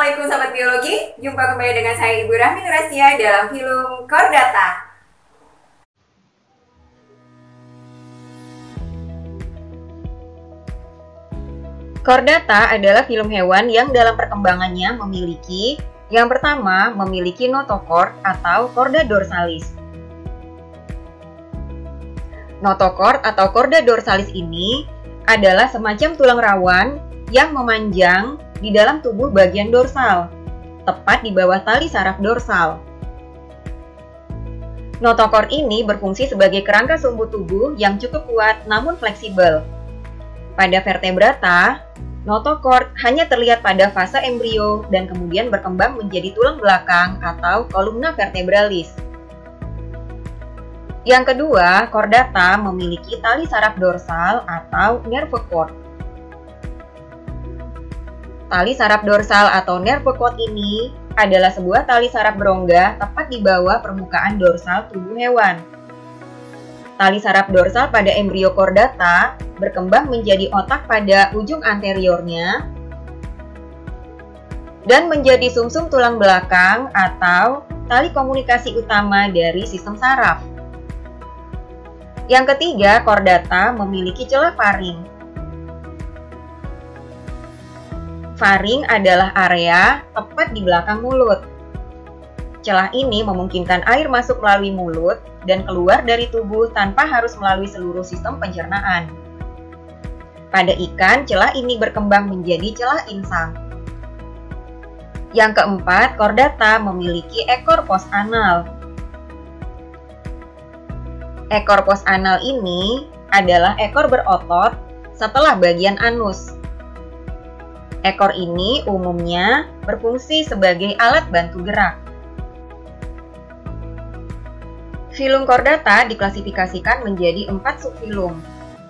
Assalamualaikum Sobat Biologi, jumpa kembali dengan saya Ibu Rahmi Nurastia dalam film Chordata. Chordata adalah film hewan yang dalam perkembangannya memiliki yang pertama, memiliki notochord atau chorda dorsalis. Notochord atau chorda dorsalis ini adalah semacam tulang rawan yang memanjang di dalam tubuh bagian dorsal, tepat di bawah tali saraf dorsal. Notochord ini berfungsi sebagai kerangka sumbu tubuh yang cukup kuat namun fleksibel. Pada vertebrata, notochord hanya terlihat pada fase embrio dan kemudian berkembang menjadi tulang belakang atau columna vertebralis. Yang kedua, chordata memiliki tali saraf dorsal atau nerve cord. Tali saraf dorsal atau nerve cord ini adalah sebuah tali saraf berongga tepat di bawah permukaan dorsal tubuh hewan. Tali saraf dorsal pada embrio chordata berkembang menjadi otak pada ujung anteriornya dan menjadi sumsum tulang belakang atau tali komunikasi utama dari sistem saraf. Yang ketiga, chordata memiliki celah faring. Faring adalah area tepat di belakang mulut. Celah ini memungkinkan air masuk melalui mulut dan keluar dari tubuh tanpa harus melalui seluruh sistem pencernaan. Pada ikan, celah ini berkembang menjadi celah insang. Yang keempat, chordata memiliki ekor postanal. Ekor postanal ini adalah ekor berotot setelah bagian anus. Ekor ini umumnya berfungsi sebagai alat bantu gerak. Filum chordata diklasifikasikan menjadi 4 subfilum,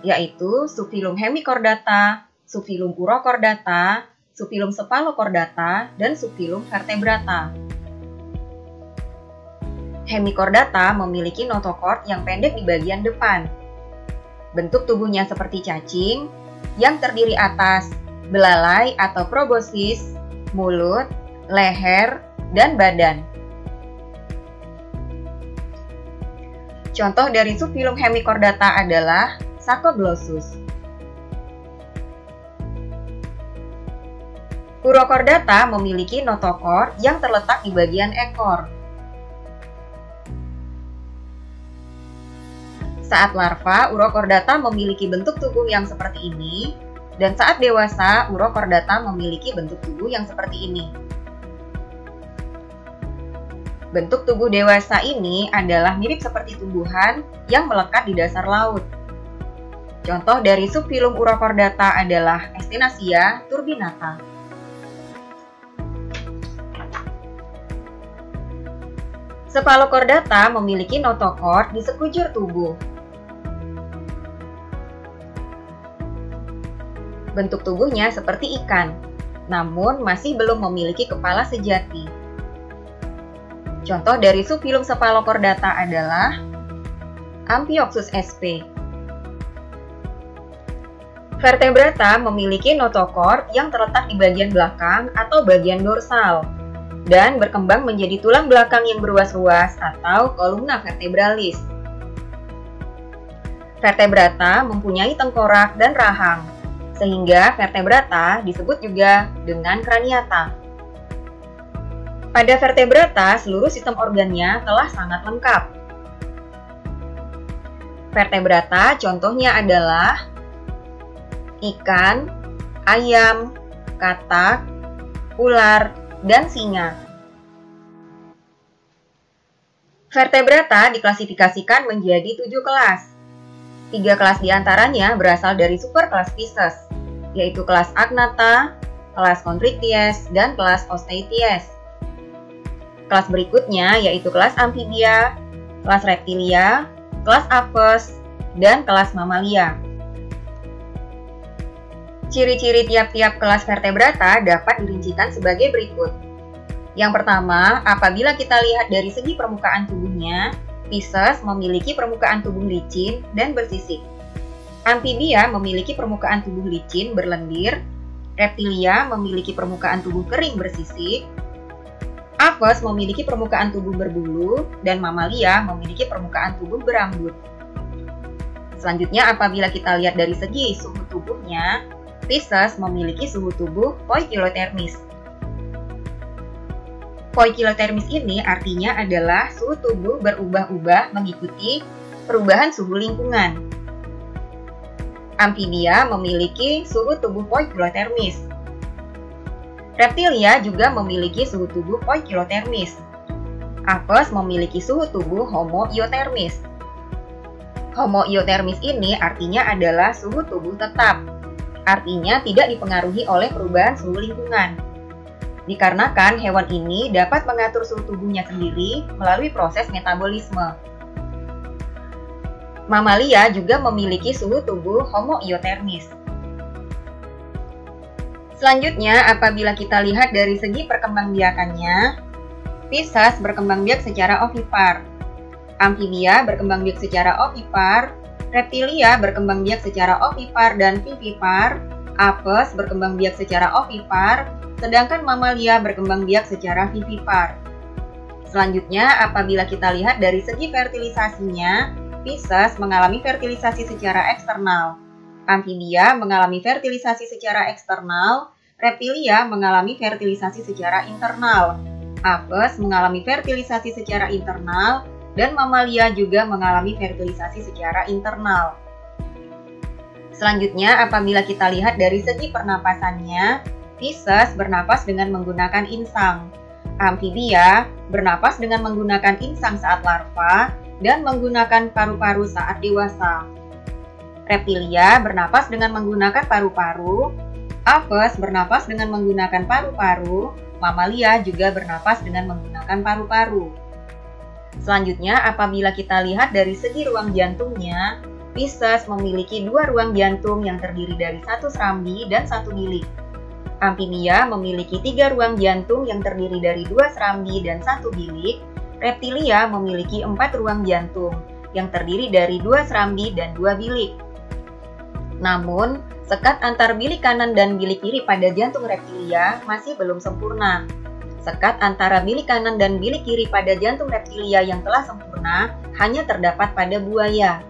yaitu subfilum hemichordata, subfilum urochordata, subfilum cephalochordata, dan subfilum vertebrata. Hemichordata memiliki notochord yang pendek di bagian depan. Bentuk tubuhnya seperti cacing yang terdiri atas belalai atau proboscis, mulut, leher, dan badan. Contoh dari subfilum hemichordata adalah Saccoglossus. Urochordata memiliki notochord yang terletak di bagian ekor. Saat larva, Urochordata memiliki bentuk tubuh yang seperti ini, dan saat dewasa, Urochordata memiliki bentuk tubuh yang seperti ini. Bentuk tubuh dewasa ini adalah mirip seperti tumbuhan yang melekat di dasar laut. Contoh dari subfilum Urochordata adalah Echinacea turbinata. Cephalochordata memiliki notochord di sekujur tubuh. Bentuk tubuhnya seperti ikan, namun masih belum memiliki kepala sejati. Contoh dari subfilum Cephalochordata adalah Amphioxus sp. Vertebrata memiliki notochord yang terletak di bagian belakang atau bagian dorsal dan berkembang menjadi tulang belakang yang berruas-ruas atau columna vertebralis. Vertebrata mempunyai tengkorak dan rahang, sehingga vertebrata disebut juga dengan craniata. Pada vertebrata, seluruh sistem organnya telah sangat lengkap. Vertebrata contohnya adalah ikan, ayam, katak, ular, dan singa. Vertebrata diklasifikasikan menjadi 7 kelas. 3 kelas diantaranya berasal dari superkelas Pisces, yaitu kelas Agnatha, kelas Chondrichthyes, dan kelas Osteichthyes. Kelas berikutnya yaitu kelas Amphibia, kelas Reptilia, kelas Apes, dan kelas Mamalia. Ciri-ciri tiap-tiap kelas vertebrata dapat dirincikan sebagai berikut. Yang pertama, apabila kita lihat dari segi permukaan tubuhnya, Pisces memiliki permukaan tubuh licin dan bersisik. Amphibia memiliki permukaan tubuh licin berlendir, Reptilia memiliki permukaan tubuh kering bersisik, Apes memiliki permukaan tubuh berbulu, dan mamalia memiliki permukaan tubuh berambut. Selanjutnya, apabila kita lihat dari segi suhu tubuhnya, Pisces memiliki suhu tubuh poikilotermis. Poikilotermis ini artinya adalah suhu tubuh berubah-ubah mengikuti perubahan suhu lingkungan. Amfibia memiliki suhu tubuh poikilotermis. Reptilia juga memiliki suhu tubuh poikilotermis. Apes memiliki suhu tubuh homoiotermis. Homoiotermis ini artinya adalah suhu tubuh tetap, artinya tidak dipengaruhi oleh perubahan suhu lingkungan. Dikarenakan hewan ini dapat mengatur suhu tubuhnya sendiri melalui proses metabolisme. Mamalia juga memiliki suhu tubuh homoiotermis. Selanjutnya, apabila kita lihat dari segi perkembangbiakannya, Pisces berkembang biak secara ovipar. Amfibia berkembang biak secara ovipar, reptilia berkembang biak secara ovipar dan vivipar, apes berkembang biak secara ovipar, sedangkan mamalia berkembang biak secara vivipar. Selanjutnya, apabila kita lihat dari segi fertilisasinya, Pisces mengalami fertilisasi secara eksternal, amfibia mengalami fertilisasi secara eksternal, reptilia mengalami fertilisasi secara internal, apes mengalami fertilisasi secara internal, dan mamalia juga mengalami fertilisasi secara internal. Selanjutnya, apabila kita lihat dari segi pernapasannya, Pisces bernapas dengan menggunakan insang, amfibia bernapas dengan menggunakan insang saat larva dan menggunakan paru-paru saat dewasa. Reptilia bernapas dengan menggunakan paru-paru, apes bernapas dengan menggunakan paru-paru, mamalia juga bernapas dengan menggunakan paru-paru. Selanjutnya, apabila kita lihat dari segi ruang jantungnya, Pisces memiliki dua ruang jantung yang terdiri dari satu serambi dan satu bilik. Amfibia memiliki 3 ruang jantung yang terdiri dari 2 serambi dan 1 bilik. Reptilia memiliki 4 ruang jantung yang terdiri dari 2 serambi dan 2 bilik. Namun, sekat antar bilik kanan dan bilik kiri pada jantung reptilia masih belum sempurna. Sekat antara bilik kanan dan bilik kiri pada jantung reptilia yang telah sempurna hanya terdapat pada buaya.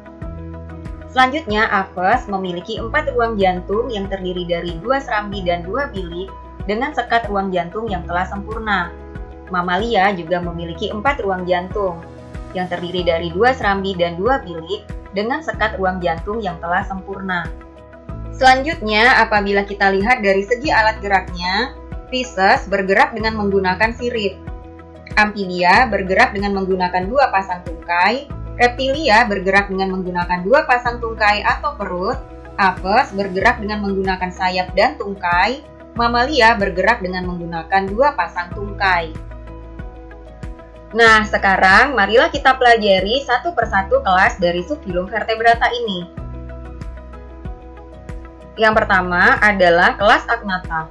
Selanjutnya, Apes memiliki 4 ruang jantung yang terdiri dari 2 serambi dan 2 bilik dengan sekat ruang jantung yang telah sempurna. Mamalia juga memiliki 4 ruang jantung yang terdiri dari 2 serambi dan 2 bilik dengan sekat ruang jantung yang telah sempurna. Selanjutnya, apabila kita lihat dari segi alat geraknya, Pisces bergerak dengan menggunakan sirip. Amfibia bergerak dengan menggunakan 2 pasang tungkai. Reptilia bergerak dengan menggunakan 2 pasang tungkai atau perut. Apes bergerak dengan menggunakan sayap dan tungkai. Mamalia bergerak dengan menggunakan 2 pasang tungkai. Nah, sekarang marilah kita pelajari satu persatu kelas dari subfilum vertebrata ini. Yang pertama adalah kelas Agnatha.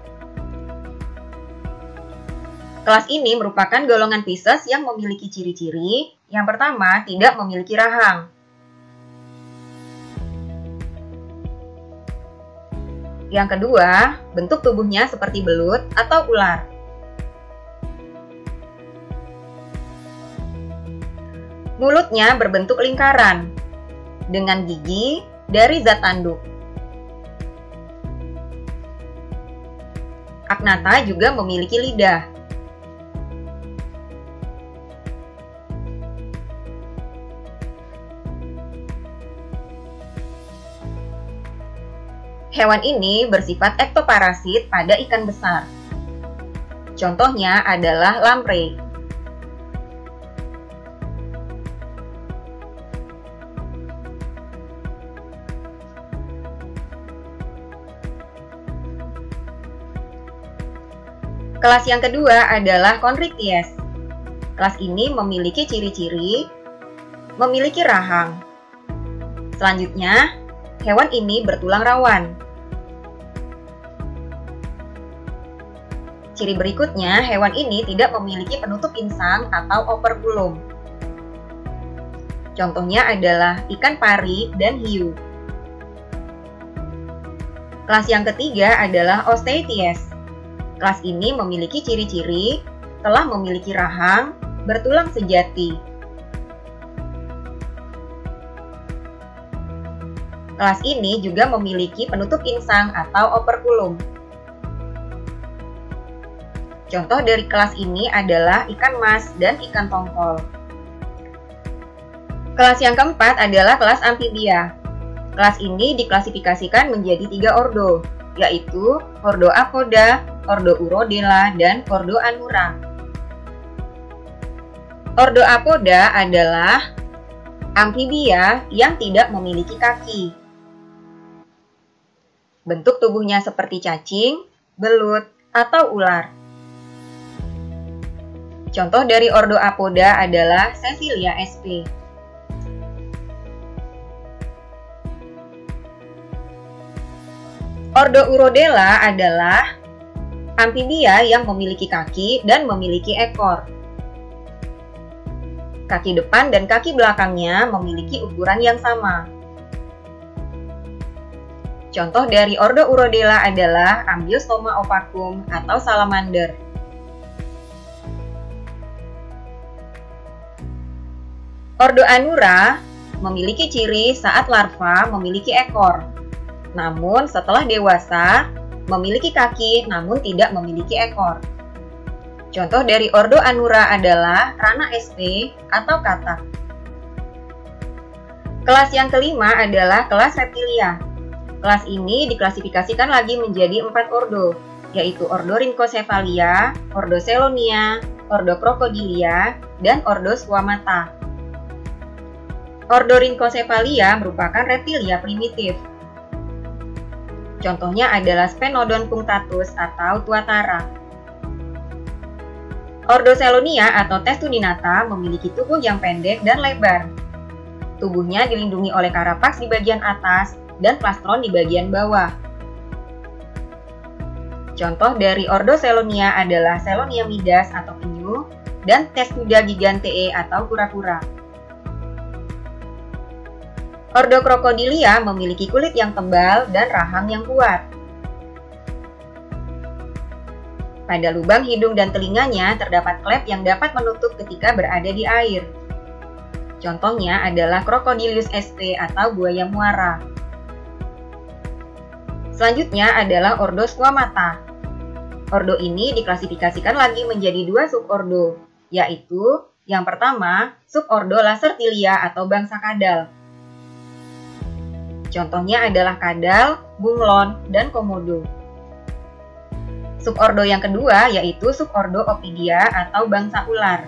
Kelas ini merupakan golongan Pisces yang memiliki ciri-ciri. Yang pertama, tidak memiliki rahang. Yang kedua, bentuk tubuhnya seperti belut atau ular. Mulutnya berbentuk lingkaran, dengan gigi dari zat tanduk. Agnatha juga memiliki lidah. Hewan ini bersifat ektoparasit pada ikan besar. Contohnya adalah lamprey. Kelas yang kedua adalah Chondrichthyes. Kelas ini memiliki ciri-ciri memiliki rahang. Selanjutnya, hewan ini bertulang rawan. Ciri berikutnya, hewan ini tidak memiliki penutup insang atau operculum. Contohnya adalah ikan pari dan hiu. Kelas yang ketiga adalah Osteichthyes. Kelas ini memiliki ciri-ciri telah memiliki rahang bertulang sejati. Kelas ini juga memiliki penutup insang atau operculum. Contoh dari kelas ini adalah ikan mas dan ikan tongkol. Kelas yang keempat adalah kelas amfibia. Kelas ini diklasifikasikan menjadi 3 ordo, yaitu Ordo Apoda, Ordo Urodela, dan Ordo Anura. Ordo Apoda adalah amfibia yang tidak memiliki kaki. Bentuk tubuhnya seperti cacing, belut, atau ular. Contoh dari Ordo Apoda adalah Cecilia sp. Ordo Urodela adalah amfibia yang memiliki kaki dan memiliki ekor. Kaki depan dan kaki belakangnya memiliki ukuran yang sama. Contoh dari Ordo Urodela adalah Ambiostoma opacum atau salamander. Ordo Anura memiliki ciri saat larva memiliki ekor, namun setelah dewasa memiliki kaki namun tidak memiliki ekor. Contoh dari Ordo Anura adalah Rana sp atau katak. Kelas yang kelima adalah kelas Reptilia. Kelas ini diklasifikasikan lagi menjadi 4 ordo, yaitu Ordo Rhynchocephalia, Ordo Chelonia, Ordo Crocodilia, dan Ordo Squamata. Ordo Rhynchocephalia merupakan reptilia primitif. Contohnya adalah Sphenodon punctatus atau tuatara. Ordo Chelonia atau Testudinata memiliki tubuh yang pendek dan lebar. Tubuhnya dilindungi oleh carapax di bagian atas dan plastron di bagian bawah. Contoh dari Ordo Chelonia adalah Chelonia midas atau penyu dan Testuda gigantea atau kura-kura. Ordo Crocodilia memiliki kulit yang tebal dan rahang yang kuat. Pada lubang hidung dan telinganya terdapat klep yang dapat menutup ketika berada di air. Contohnya adalah Crocodilius sp atau buaya muara. Selanjutnya adalah Ordo Squamata. Ordo ini diklasifikasikan lagi menjadi 2 subordo, yaitu yang pertama subordo Lacertilia atau bangsa kadal. Contohnya adalah kadal, bunglon, dan komodo. Subordo yang kedua yaitu subordo Opidia atau bangsa ular.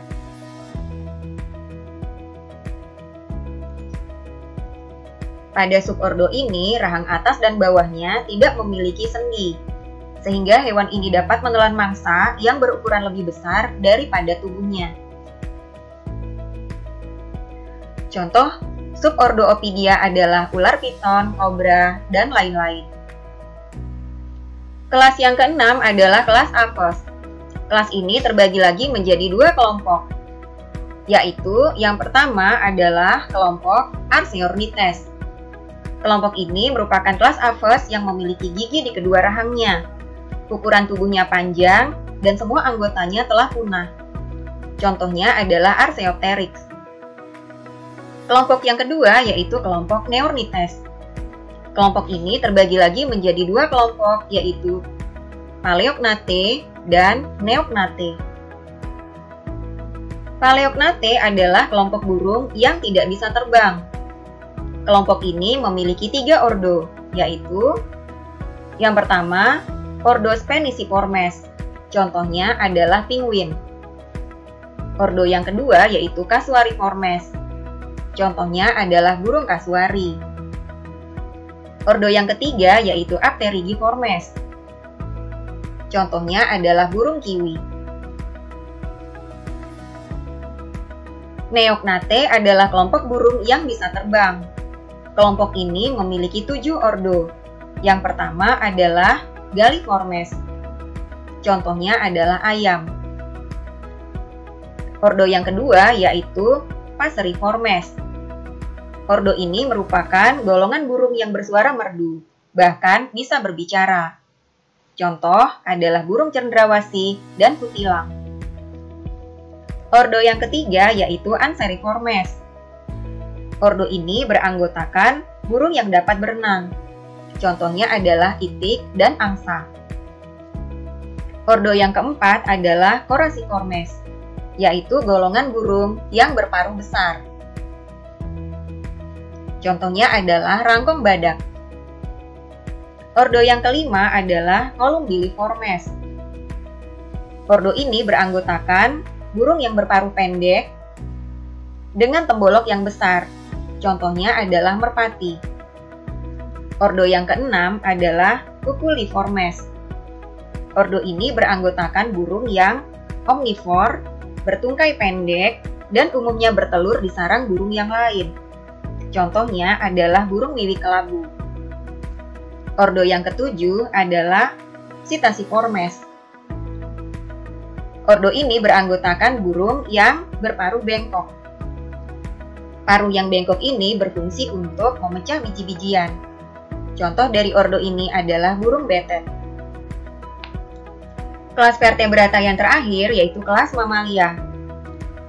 Pada subordo ini, rahang atas dan bawahnya tidak memiliki sendi, sehingga hewan ini dapat menelan mangsa yang berukuran lebih besar daripada tubuhnya. Contoh subordo Opidia adalah ular piton, kobra, dan lain-lain. Kelas yang keenam adalah kelas Apus. Kelas ini terbagi lagi menjadi 2 kelompok, yaitu yang pertama adalah kelompok Archaeornithes. Kelompok ini merupakan kelas Apus yang memiliki gigi di kedua rahangnya. Ukuran tubuhnya panjang dan semua anggotanya telah punah. Contohnya adalah Archaeopteryx. Kelompok yang kedua yaitu kelompok Neornithes. Kelompok ini terbagi lagi menjadi 2 kelompok, yaitu Paleognathae dan Neognathae. Paleognathae adalah kelompok burung yang tidak bisa terbang. Kelompok ini memiliki 3 ordo, yaitu yang pertama Ordo Spheniciformes. Contohnya adalah penguin. Ordo yang kedua yaitu Casuariformes. Contohnya adalah burung kasuari. Ordo yang ketiga yaitu Apterigiformes. Contohnya adalah burung kiwi. Neognathae adalah kelompok burung yang bisa terbang. Kelompok ini memiliki 7 ordo. Yang pertama adalah Galliformes. Contohnya adalah ayam. Ordo yang kedua yaitu Passeriformes. Ordo ini merupakan golongan burung yang bersuara merdu. bahkan bisa berbicara. Contoh adalah burung cendrawasih dan kutilang. Ordo yang ketiga yaitu Anseriformes. Ordo ini beranggotakan burung yang dapat berenang. Contohnya adalah itik dan angsa. Ordo yang keempat adalah Coraciformes, yaitu golongan burung yang berparuh besar. Contohnya adalah rangkong badak. Ordo yang kelima adalah Columbilliformes. Ordo ini beranggotakan burung yang berparuh pendek dengan tembolok yang besar. Contohnya adalah merpati. Ordo yang keenam adalah Cuculliformes. Ordo ini beranggotakan burung yang omnivor, bertungkai pendek, dan umumnya bertelur di sarang burung yang lain. Contohnya adalah burung wiwi kelabu. Ordo yang ketujuh adalah Psittaciformes. Ordo ini beranggotakan burung yang berparuh bengkok. Paruh yang bengkok ini berfungsi untuk memecah biji-bijian. Contoh dari ordo ini adalah burung betet. Kelas vertebrata yang terakhir yaitu kelas Mamalia.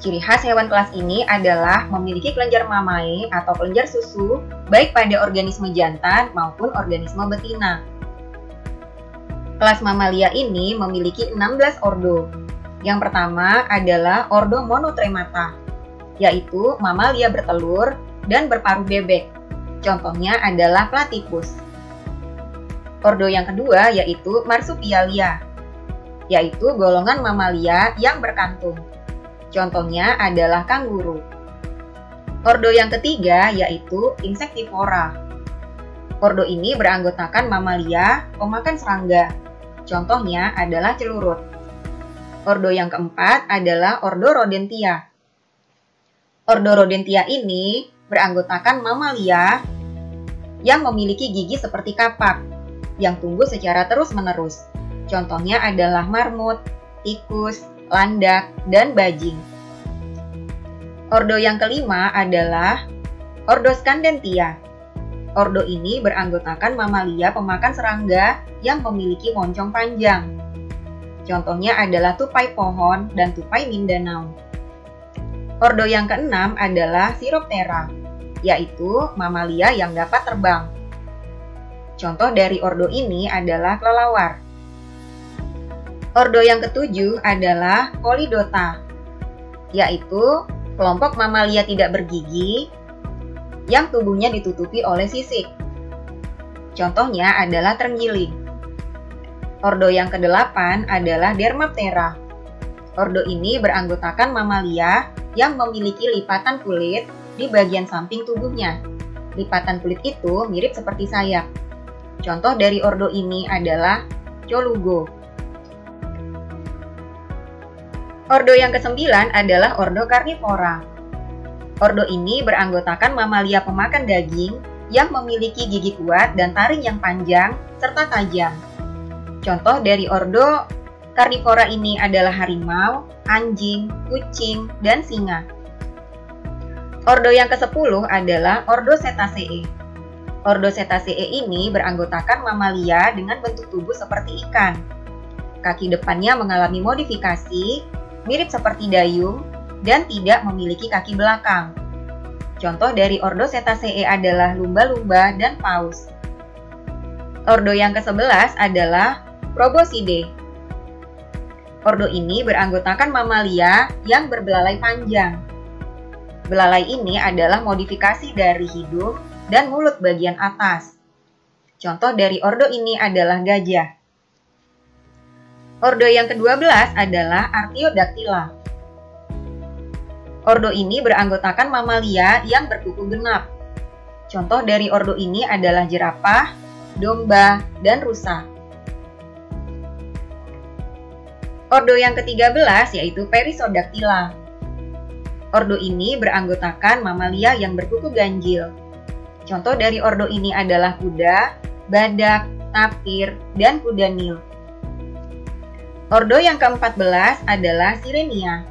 Ciri khas hewan kelas ini adalah memiliki kelenjar mamae atau kelenjar susu baik pada organisme jantan maupun organisme betina. Kelas Mamalia ini memiliki 16 ordo. Yang pertama adalah ordo Monotremata, yaitu mamalia bertelur dan berparuh bebek. Contohnya adalah Platypus. Ordo yang kedua yaitu Marsupialia, yaitu golongan mamalia yang berkantung. Contohnya adalah kanguru. Ordo yang ketiga yaitu Insectivora. Ordo ini beranggotakan mamalia pemakan serangga. Contohnya adalah celurut. Ordo yang keempat adalah ordo Rodentia. Ordo Rodentia ini beranggotakan mamalia yang memiliki gigi seperti kapak yang tumbuh secara terus-menerus. Contohnya adalah marmut, tikus, landak, dan bajing. Ordo yang kelima adalah ordo Scandentia. Ordo ini beranggotakan mamalia pemakan serangga yang memiliki moncong panjang. Contohnya adalah tupai pohon dan tupai Mindanao. Ordo yang keenam adalah Chiroptera, yaitu mamalia yang dapat terbang. Contoh dari ordo ini adalah kelelawar. Ordo yang ketujuh adalah Polydota, yaitu kelompok mamalia tidak bergigi yang tubuhnya ditutupi oleh sisik. Contohnya adalah terenggiling. Ordo yang kedelapan adalah Dermaptera. Ordo ini beranggotakan mamalia yang memiliki lipatan kulit di bagian samping tubuhnya. Lipatan kulit itu mirip seperti sayap. Contoh dari ordo ini adalah Colugo. Ordo yang kesembilan adalah ordo Carnivora. Ordo ini beranggotakan mamalia pemakan daging yang memiliki gigi kuat dan taring yang panjang serta tajam. Contoh dari ordo Carnivora ini adalah harimau, anjing, kucing, dan singa. Ordo yang ke-10 adalah ordo Cetaceae. Ordo Cetaceae ini beranggotakan mamalia dengan bentuk tubuh seperti ikan. Kaki depannya mengalami modifikasi mirip seperti dayung, dan tidak memiliki kaki belakang. Contoh dari ordo Cetaceae adalah lumba-lumba dan paus. Ordo yang ke-11 adalah Proboscidae. Ordo ini beranggotakan mamalia yang berbelalai panjang. Belalai ini adalah modifikasi dari hidung dan mulut bagian atas. Contoh dari ordo ini adalah gajah. Ordo yang ke-12 adalah Artiodactyla. Ordo ini beranggotakan mamalia yang berkuku genap. Contoh dari ordo ini adalah jerapah, domba, dan rusa. Ordo yang ke-13 yaitu Perissodactyla. Ordo ini beranggotakan mamalia yang berkuku ganjil. Contoh dari ordo ini adalah kuda, badak, tapir, dan kuda Nil. Ordo yang ke-14 adalah Sirenia.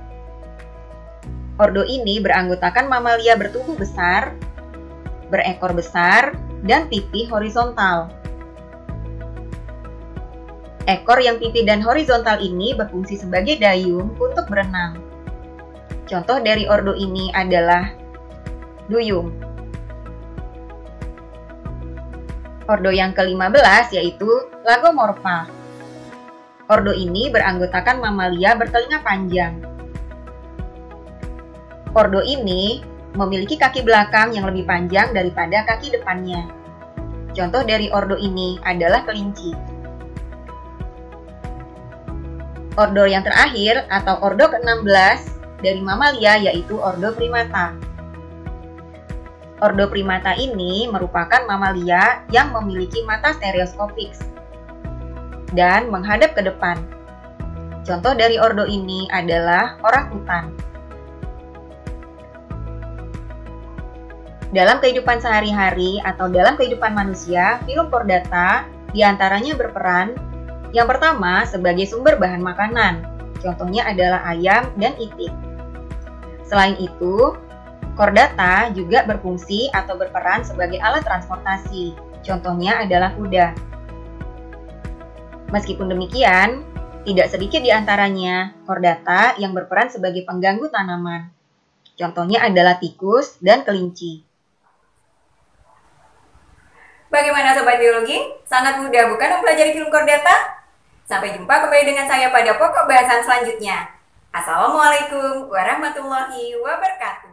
Ordo ini beranggotakan mamalia bertubuh besar, berekor besar, dan pipi horizontal. Ekor yang pipih dan horizontal ini berfungsi sebagai dayung untuk berenang. Contoh dari ordo ini adalah duyung. Ordo yang ke-15 yaitu Lagomorpha. Ordo ini beranggotakan mamalia bertelinga panjang. Ordo ini memiliki kaki belakang yang lebih panjang daripada kaki depannya. Contoh dari ordo ini adalah kelinci. Ordo yang terakhir atau ordo ke-16 dari mamalia yaitu ordo Primata. Ordo Primata ini merupakan mamalia yang memiliki mata stereoskopik dan menghadap ke depan. Contoh dari ordo ini adalah orangutan. Dalam kehidupan sehari-hari atau dalam kehidupan manusia, filum chordata diantaranya berperan yang pertama sebagai sumber bahan makanan. Contohnya adalah ayam dan itik. Selain itu, chordata juga berfungsi atau berperan sebagai alat transportasi. Contohnya adalah kuda. Meskipun demikian, tidak sedikit di antaranya chordata yang berperan sebagai pengganggu tanaman. Contohnya adalah tikus dan kelinci. Bagaimana Sobat Biologi? Sangat mudah bukan mempelajari filum chordata? Sampai jumpa kembali dengan saya pada pokok bahasan selanjutnya. Assalamualaikum warahmatullahi wabarakatuh.